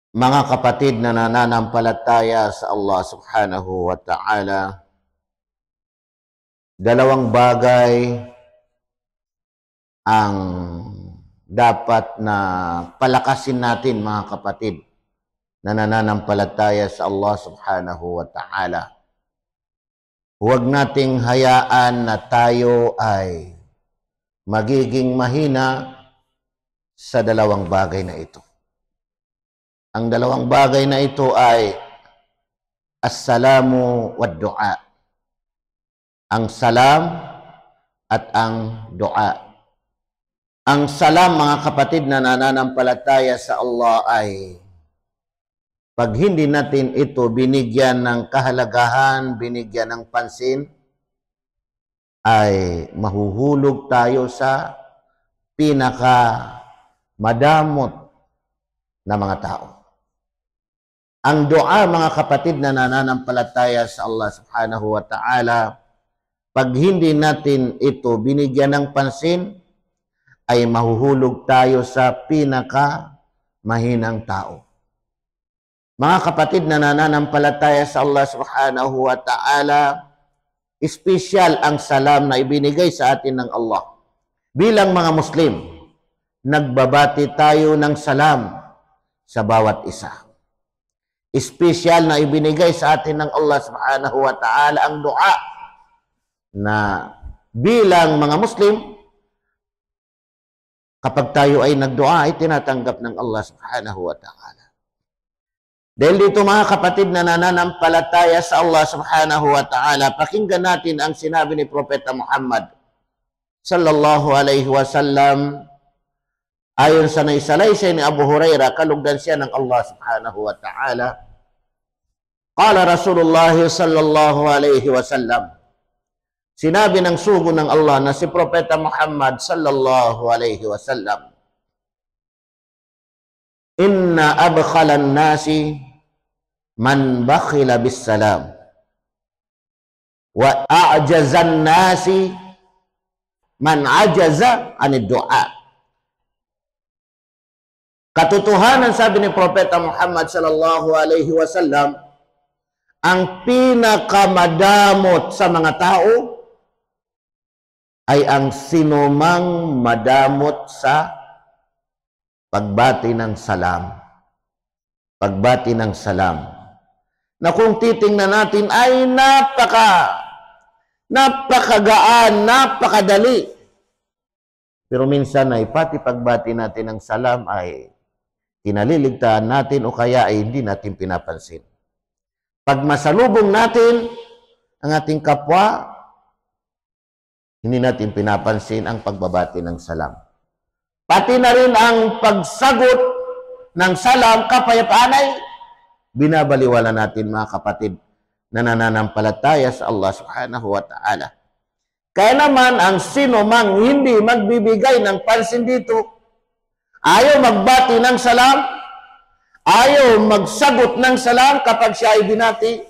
Mga kapatid na nananampalataya sa Allah subhanahu wa ta'ala, dalawang bagay ang dapat na palakasin natin, mga kapatid na nananampalataya sa Allah subhanahu wa ta'ala. Huwag nating hayaan na tayo ay magiging mahina sa dalawang bagay na ito. Ang dalawang bagay na ito ay as-salamu wad-du'a. Ang salam at ang dua. Ang salam, mga kapatid na nananampalataya sa Allah, ay pag hindi natin ito binigyan ng kahalagahan, binigyan ng pansin, ay mahuhulog tayo sa pinaka madamot na mga tao. Ang dua, mga kapatid na nananampalataya sa Allah subhanahu wa ta'ala, pag hindi natin ito binigyan ng pansin, ay mahuhulog tayo sa pinaka mahinang tao. Mga kapatid na nananampalataya sa Allah subhanahu wa ta'ala, espesyal ang salam na ibinigay sa atin ng Allah. Bilang mga Muslim, nagbabati tayo ng salam sa bawat isa. Espesyal na ibinigay sa atin ng Allah subhanahu wa ta'ala ang dua, na bilang mga Muslim, kapag tayo ay nagdua, ay tinatanggap ng Allah subhanahu wa ta'ala. Dahil dito, mga kapatid na nananampalataya sa Allah subhanahu wa ta'ala, pakinggan natin ang sinabi ni Propeta Muhammad sallallahu alaihi wasallam, ayon sa naisalaysay ni Abu Hurairah, kalugdan siya ng Allah subhanahu wa ta'ala. Qala Rasulullah sallallahu alaihi wasallam, sinabi ng sugo ng Allah na si Propeta Muhammad sallallahu alaihi wasallam, inna abkhalan nasi man bakhila bis salam wa a'jazan nasi man ajaza anid du'a. Katotohanan, sabi ni Propeta Muhammad sallallahu alaihi wasallam, ang pinakamadamot sa mga tao ay ang sinumang madamot sa pagbati ng salam. Pagbati ng salam. Na kung titingnan natin ay napakagaan, napakadali. Pero minsan ay pati pagbati natin ng salam ay kinaliligtaan natin o kaya ay hindi natin pinapansin. Pag masalubong natin ang ating kapwa, hindi natin pinapansin ang pagbabati ng salam. Pati na rin ang pagsagot ng salam, kapayapaan, ay binabaliwala natin, mga kapatid na nananampalataya sa Allah subhanahu wa ta'ala. Kaya naman, ang sino mang hindi magbibigay ng pansin dito, ayaw magbati ng salam, ayaw magsagot ng salam kapag siya ay binati,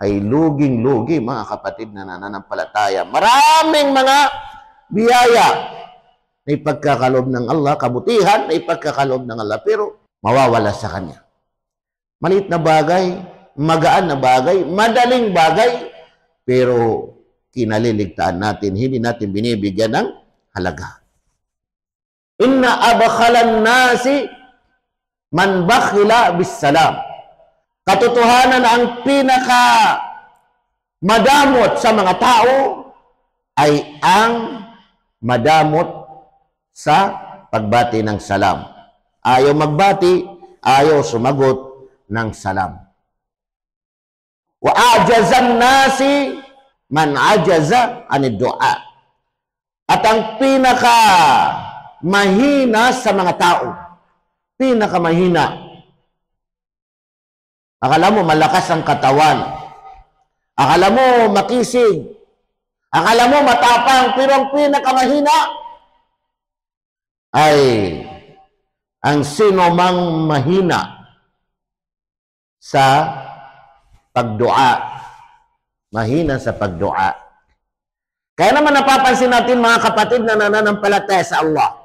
ay luging-lugi, mga kapatid na nananampalataya. Maraming mga biyaya na ipagkakalob ng Allah, kabutihan na ipagkakalob ng Allah, pero mawawala sa Kanya. Maliit na bagay, magaan na bagay, madaling bagay, pero kinaliligtaan natin, hindi natin binibigyan ng halaga. Inna abkhalan nasi man bakhila bis salam. Katotohanan, ang pinaka madamot sa mga tao ay ang madamot sa pagbati ng salam. Ayaw magbati, ayaw sumagot ng salam. Wa ajazan nasi man ajaza anid du'a. At ang pinaka mahina sa mga tao, pinakamahina, akala mo malakas ang katawan, akala mo makisig, akala mo matapang, pero ang pinakamahina ay ang sino mang mahina sa pagdua. Mahina sa pagdua. Kaya naman napapansin natin, mga kapatid na nananampalataya sa Allah,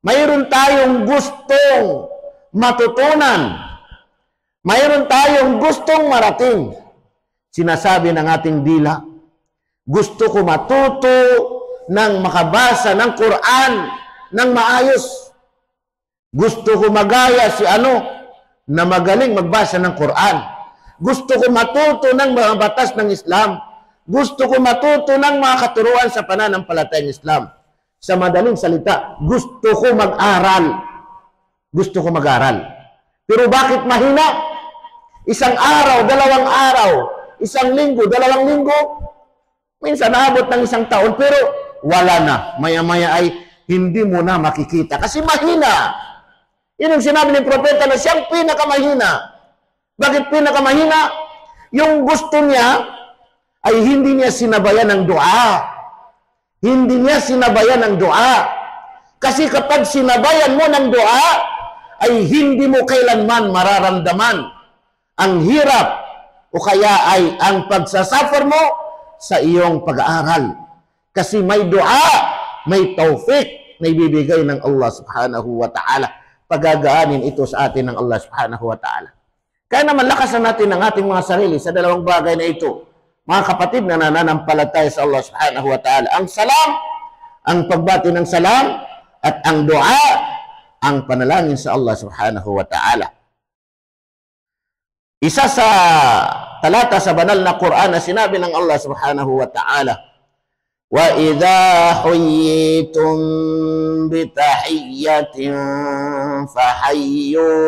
mayroon tayong gustong matutunan Mayroon tayong gustong marating. Sinasabi ng ating dila, gusto ko matuto ng makabasa ng Quran ng maayos. Gusto ko magaya si na magaling magbasa ng Quran. Gusto ko matuto ng mga batas ng Islam. Gusto ko matuto ng mga katuruan sa pananampalatayang Islam. Sa madaling salita, gusto ko mag-aral. Gusto ko mag-aral. Pero bakit mahina? Isang araw, 2 araw, 1 linggo, 2 linggo, minsan naabot ng 1 taon, pero wala na. Maya-maya ay hindi mo na makikita. Kasi mahina. Yun ang sinabi ng propeta na siyang pinakamahina. Bakit pinakamahina? Yung gusto niya ay hindi niya sinabayan ng dua. Hindi niya sinabayan ng dua. Kasi kapag sinabayan mo ng dua, ay hindi mo kailanman mararamdaman ang hirap o kaya ay ang pagsasuffer mo sa iyong pag-aaral. Kasi may dua, may tawfiq na ibibigay ng Allah subhanahu wa ta'ala. Pagagaanin ito sa atin ng Allah subhanahu wa ta'ala. Kaya naman lakasan natin ang ating mga sarili sa 2 bagay na ito. Mga kapatid na nananampalataya sa Allah subhanahu wa ta'ala. Ang salam, ang pagbati ng salam, at ang dua, ang panalangin sa Allah subhanahu wa ta'ala. Isa sa talata sa banal na Quran na sinabi ng Allah subhanahu wa ta'ala, وَإِذَا حُيِّيتُمْ بِتَحِيَّةٍ فَحَيُّوا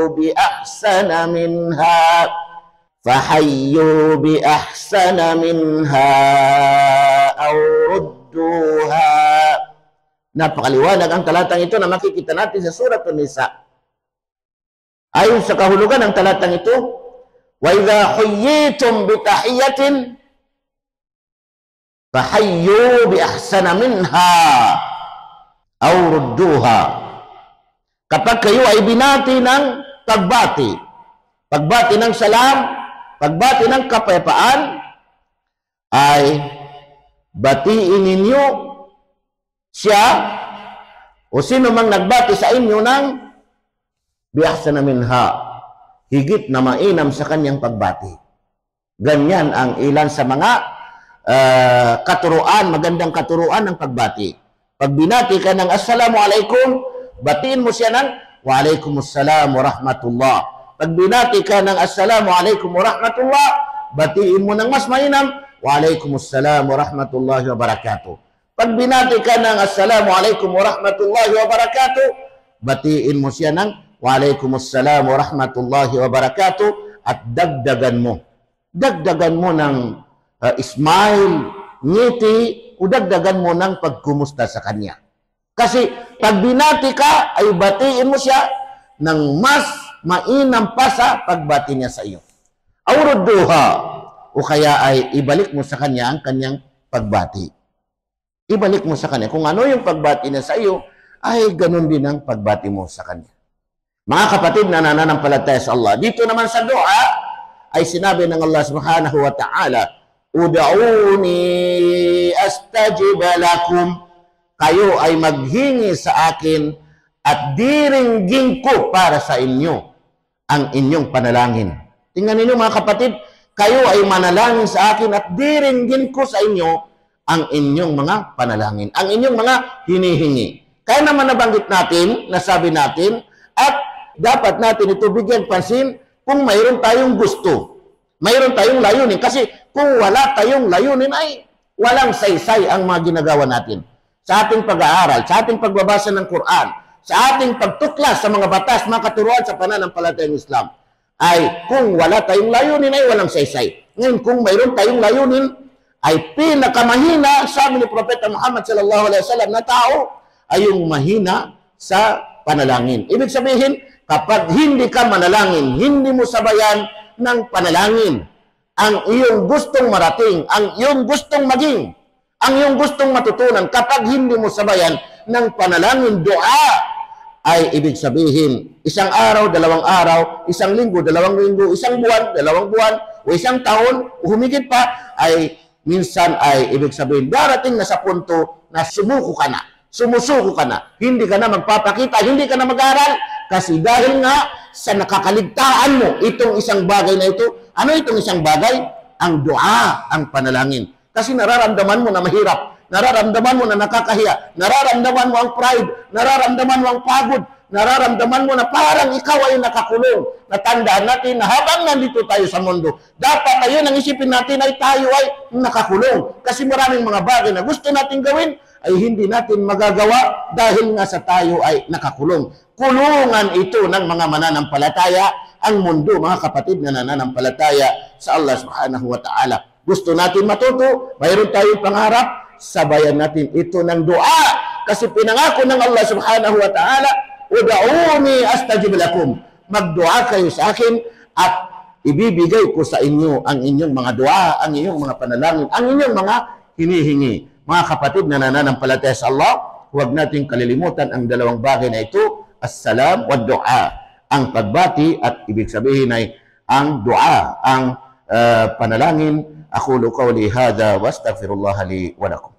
بِأَحْسَنَ مِنْهَا أَوْ رُدُّوهَا. Napakaliwanag ang talatang ito na makikita natin sa Surah An-Nisa. Ayon sa kahulugan ng talatang ito, وَإِذَا حُيِّيتُمْ بِتَحِيَّةٍ فَحَيُّوا بِأَحْسَنَ مِنْهَا أَوْ رُدُّوهَا. Kapag kayo ay binati ng pagbati ng salam, pagbati ng kapayapaan, ay batiin ninyo siya o sino mang nagbati sa inyo ng bi'ahsana minha, higit na mainam sa kanyang pagbati. Ganyan ang ilan sa mga katuruan, magandang katuruan ng pagbati. Pag binati ka ng assalamualaikum, batiin mo siya ng waalaikumsalam wa rahmatullah. Pag binati ka ng assalamualaikum wa rahmatullah, batiin mo ng mas mainam, waalaikumsalam wa rahmatullahi wa barakatuh. Pag binati ka ng assalamualaikum wa rahmatullahi wa barakatuh, batiin mo siya ng waalaikumsalam wa rahmatullahi wa barakatuh at dagdagan mo ng smile, ngiti, o dagdagan mo ng pagkumusta sa kanya. Kasi pag binati ka, ay batiin mo siya ng mas mainam pa sa pagbati niya sa iyo. Awrudduha, o kaya ay ibalik mo sa kanya ang kanyang pagbati. Ibalik mo sa kanya. Kung ano yung pagbati niya sa iyo, ay ganun din ang pagbati mo sa kanya. Mga kapatid na nananampalataya sa Allah, dito naman sa dua, ay sinabi ng Allah subhanahu wa ta'ala, Ud'uni astajib lakum. Kayo ay maghingi sa akin at diringgin ko para sa inyo ang inyong panalangin. Tingnan ninyo mga kapatid, kayo ay manalangin sa akin at diringgin ko sa inyo ang inyong mga panalangin, ang inyong mga hinihingi. Kaya naman nabanggit natin, nasabi natin, at dapat natin ito bigyan pansin kung mayroon tayong gusto. Mayroon tayong layunin. Kasi kung wala tayong layunin ay walang saysay ang mga ginagawa natin. Sa ating pag-aaral, sa ating pagbabasa ng Quran, sa ating pagtuklas sa mga batas, mga katuruan sa pananampalatayang Islam, ay kung wala tayong layunin ay walang saysay. Ngayon, kung mayroon tayong layunin, ay pinakamahina, sabi ni Propeta Muhammad sallallahu alaihi wasallam, na tao ay yung mahina sa panalangin. Ibig sabihin, kapag hindi ka manalangin, hindi mo sabayan ng panalangin ang iyong gustong marating, ang iyong gustong maging, ang iyong gustong matutunan, kapag hindi mo sabayan ng panalangin, dua, ay ibig sabihin, 1 araw, 2 araw, 1 linggo, 2 linggo, 1 buwan, 2 buwan, o 1 taon, o humigit pa, ay minsan ay ibig sabihin, darating na sa punto na sumuko ka na, sumusuko ka na, hindi ka na magpapakita, hindi ka na mag-aral, kasi dahil nga sa nakakaligtaan mo itong isang bagay na ito. Ano itong isang bagay? Ang dua, ang panalangin. Kasi nararamdaman mo na mahirap, nararamdaman mo na nakakahiya, nararamdaman mo ang pride, nararamdaman mo ang pagod, nararamdaman mo na parang ikaw ay nakakulong. Natandaan natin na habang nandito tayo sa mundo, dapat tayo nang isipin natin ay tayo ay nakakulong. Kasi maraming mga bagay na gusto natin gawin ay hindi natin magagawa dahil nga sa tayo ay nakakulong. Kulungan ito ng mga mananampalataya, ang mundo, mga kapatid na nananampalataya sa Allah subhanahu wa ta'ala. Gusto natin matuto, mayroon tayong pangarap, sabayan natin ito ng dua. Kasi pinangako ng Allah subhanahu wa ta'ala, ud'uni astajib lakum. Magdua kayo sa akin at ibibigay ko sa inyo ang inyong mga dua, ang inyong mga panalangin, ang inyong mga hinihingi. Mga kapatid na nananampalataya sa Allah, huwag nating kalilimutan ang dalawang bagay na ito, as-salam wa dua. Ang pagbati at ibig sabihin ay ang dua, ang panalangin. Aqulu qawli hadha wa astaghfirullah li wa lakum.